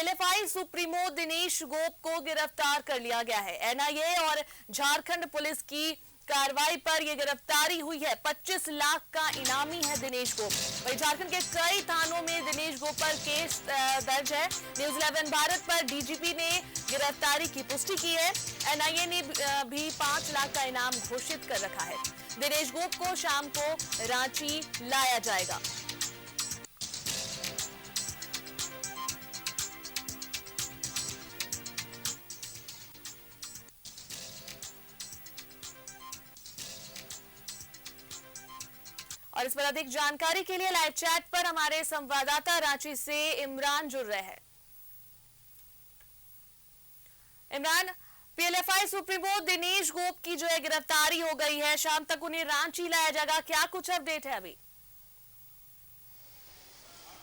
PLFI supremo Dinesh गोप को गिरफ्तार कर लिया गया है। एनआईए और झारखंड पुलिस की कार्रवाई पर यह गिरफ्तारी हुई है। 25 लाख का इनामी है दिनेश गोप। वहीं झारखंड के कई थानों में दिनेश गोप पर केस दर्ज है। न्यूज 11 भारत पर डीजीपी ने गिरफ्तारी की पुष्टि की है। एनआईए ने भी 5 लाख का इनाम घोषित कर रखा है। दिनेश गोप को शाम को रांची लाया जाएगा। और इस पर अधिक जानकारी के लिए लाइव चैट पर हमारे संवाददाता रांची से इमरान जुड़ रहे हैं। इमरान, पीएलएफआई सुप्रीमो दिनेश गोप की जो है गिरफ्तारी हो गई है, शाम तक उन्हें रांची लाया जाएगा, क्या कुछ अपडेट है अभी?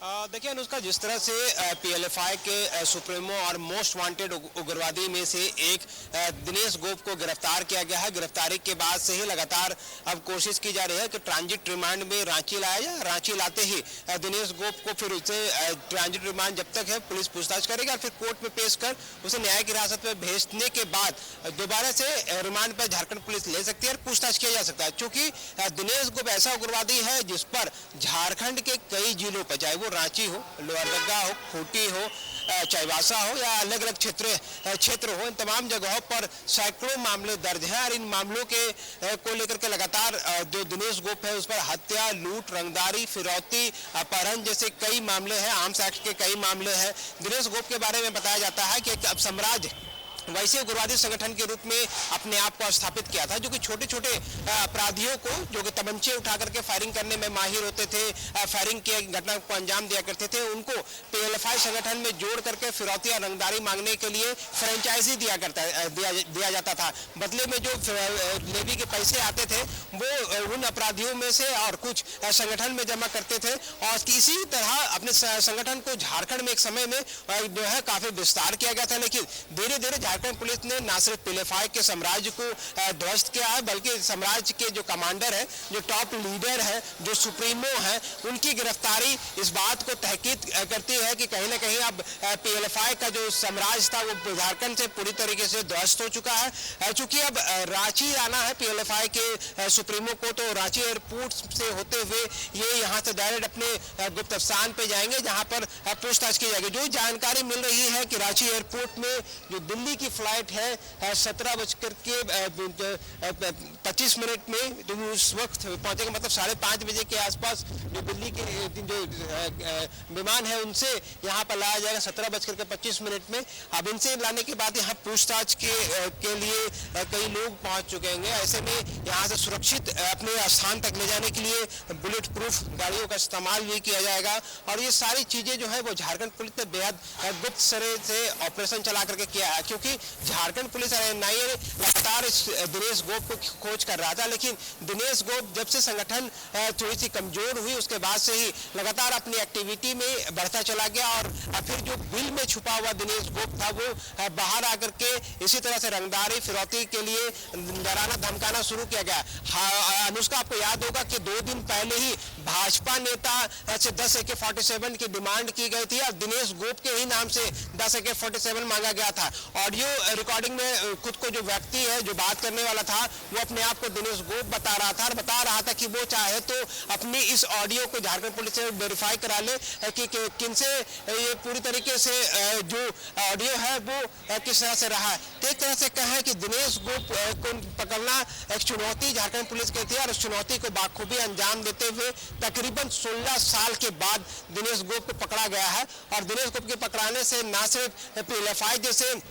देखिए अनुष्का, जिस तरह से पीएलएफआई के सुप्रीमो और मोस्ट वांटेड उग्रवादी में से एक दिनेश गोप को गिरफ्तार किया गया है। गिरफ्तारी के बाद से ही लगातार अब कोशिश की जा रही है कि ट्रांजिट रिमांड में रांची लाया जाए। रांची लाते ही दिनेश गोप को फिर उसे ट्रांजिट रिमांड जब तक है पुलिस पूछताछ करेगी और फिर कोर्ट में पेश कर उसे न्यायिक हिरासत में भेजने के बाद दोबारा से रिमांड पर झारखंड पुलिस ले सकती है और पूछताछ किया जा सकता है। चूंकि दिनेश गोप ऐसा उग्रवादी है जिस पर झारखंड के कई जिलों पर, चाहे वो रांची हो, लोहरदगा हो, खूंटी हो, चाईबासा हो या अलग अलग क्षेत्र हो, इन तमाम जगहों पर सैकड़ों मामले दर्ज हैं और इन मामलों के को लेकर के लगातार जो दिनेश गोप है उस पर हत्या, लूट, रंगदारी, फिरौती, अपहरण जैसे कई मामले हैं। आर्म्स एक्ट के कई मामले हैं। दिनेश गोप के बारे में बताया जाता है कि अब साम्राज्य वैसे उग्रवादी संगठन के रूप में अपने आप को स्थापित किया था, जो कि छोटे छोटे अपराधियों को, जो कि तमंचे उठा करके फायरिंग करने में माहिर होते थे, फायरिंग की घटना को अंजाम दिया करते थे, उनको पीएलएफआई संगठन में जोड़ करके फिरौती या रंगदारी मांगने के लिए फ्रेंचाइजी दिया जाता था। बदले में जो लेवी के पैसे आते थे वो उन अपराधियों में से और कुछ संगठन में जमा करते थे और इसी तरह अपने संगठन को झारखंड में एक समय में जो है काफी विस्तार किया गया था। लेकिन धीरे धीरे झारखंड पुलिस ने न सिर्फ पीएलएफआई के साम्राज्य को ध्वस्त किया है, बल्कि साम्राज्य के जो कमांडर है, जो टॉप लीडर है, जो सुप्रीमो है, उनकी गिरफ्तारी इस बात को तहकीद करती है कि कहीं ना कहीं अब पीएलएफआई का जो साम्राज्य था वो झारखंड से पूरी तरीके से ध्वस्त हो चुका है। चूंकि अब रांची आना है पीएलएफआई के सुप्रीमो को, तो रांची एयरपोर्ट से होते हुए ये यहाँ से डायरेक्ट अपने गुप्त स्थान पे जाएंगे जहाँ पर पूछताछ की जाएगी। जो जानकारी मिल रही है कि रांची एयरपोर्ट में जो दिल्ली की फ्लाइट है 17:25 में जो उस वक्त पहुंचेगा, मतलब 5:30 बजे के आसपास जो दिल्ली के जो विमान है उनसे यहाँ पर लाया जाएगा 17:25 में। अब इनसे लाने के बाद यहाँ पूछताछ के लिए कई लोग पहुंच चुके हैं। ऐसे में यहाँ से सुरक्षित अपने स्थान तक ले जाने के लिए बुलेट प्रूफ गाड़ियों का इस्तेमाल भी किया जाएगा और ये सारी चीजें जो है वो झारखंड पुलिस ने बेहद गुप्त सिरे से ऑपरेशन चला करके किया है। क्योंकि झारखंड पुलिस और एनआईए लगातार दिनेश गोप को खोज कर रहा था, लेकिन दिनेश गोप जब से संगठन थोड़ी सी कमजोर हुई उसके बाद से ही लगातार अपनी एक्टिविटी में बढ़ता चला गया और फिर जो बिल में छुपा हुआ दिनेश गोप था वो बाहर आकर के इसी तरह से रंगदारी, फिरौती के लिए डराना धमकाना शुरू किया गया। अनुष्का, आपको याद होगा कि 2 दिन पहले ही भाजपा नेता से 10 AK-47 की डिमांड की गई थी और दिनेश गोप के ही नाम से 10 AK-47 मांगा गया था। ऑडियो रिकॉर्डिंग में खुद को जो व्यक्ति है, जो बात करने वाला था, वो अपने आप को दिनेश गोप बता रहा था और बता रहा था कि वो चाहे तो अपनी इस ऑडियो को झारखंड पुलिस से वेरीफाई करा ले कि किनसे ये पूरी तरीके से जो ऑडियो है वो किस तरह से रहा है। तो एक तरह से कहें कि दिनेश गोप को पकड़ना एक चुनौती झारखंड पुलिस की थी और उस चुनौती को बाखूबी अंजाम देते हुए तकरीबन 16 साल के बाद दिनेश गोप को पकड़ा गया है। और दिनेश गोप के पकड़ाने से न सिर्फ पीएलएफआई जैसे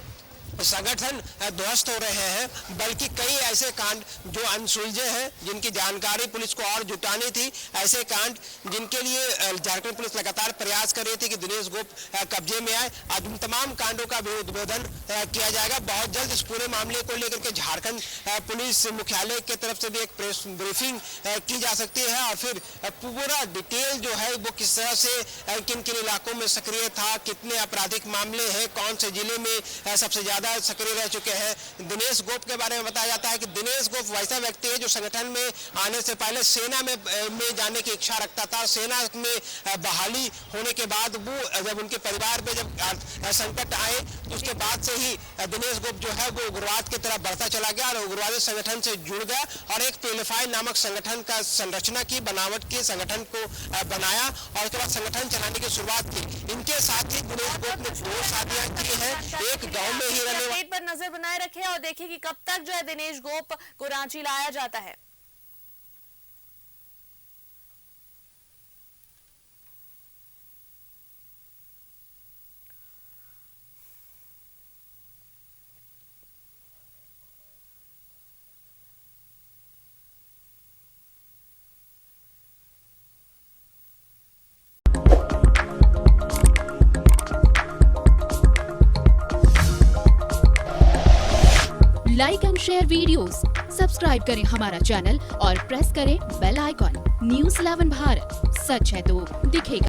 संगठन ध्वस्त हो रहे हैं, बल्कि कई ऐसे कांड जो अनसुलझे हैं, जिनकी जानकारी पुलिस को और जुटानी थी, ऐसे कांड जिनके लिए झारखंड पुलिस लगातार प्रयास कर रही थी कि दिनेश गोप कब्जे में आए। आज उन तमाम कांडों का भी उद्भेदन किया जाएगा। बहुत जल्द इस पूरे मामले को लेकर के झारखंड पुलिस मुख्यालय की तरफ से भी एक प्रेस ब्रीफिंग की जा सकती है और फिर पूरा डिटेल जो है वो किस तरह से किन किन इलाकों में सक्रिय था, कितने आपराधिक मामले हैं, कौन से जिले में सबसे ज्यादा ज्यादा सक्रिय रह चुके हैं। दिनेश गोप के बारे में बताया जाता है कि दिनेश गोप वैसा व्यक्ति है जो संगठन में आने से पहले सेना में जाने की इच्छा रखता था। सेना में बहाली होने के बाद वो जब उनके परिवार में जब संकट आए तो उसके बाद से ही दिनेश गोप जो है वो उग्रवाद की तरफ बढ़ता चला गया और उग्रवादी संगठन से जुड़ गया और एक पीएलएफआई नामक संगठन का संरचना की, बनावट की, संगठन को बनाया और उसके बाद संगठन चलाने की शुरुआत की। इनके साथ ही दिनेश गोप ने 2 शादियां की हैं, एक गांव में ही रहने अपडेट पर नजर बनाए रखे और देखिए कि कब तक जो है दिनेश गोप को रांची लाया जाता है। Like and share videos, subscribe करें हमारा चैनल और प्रेस करें बेल आइकॉन। न्यूज़ 11 भारत, सच है तो दिखेगा।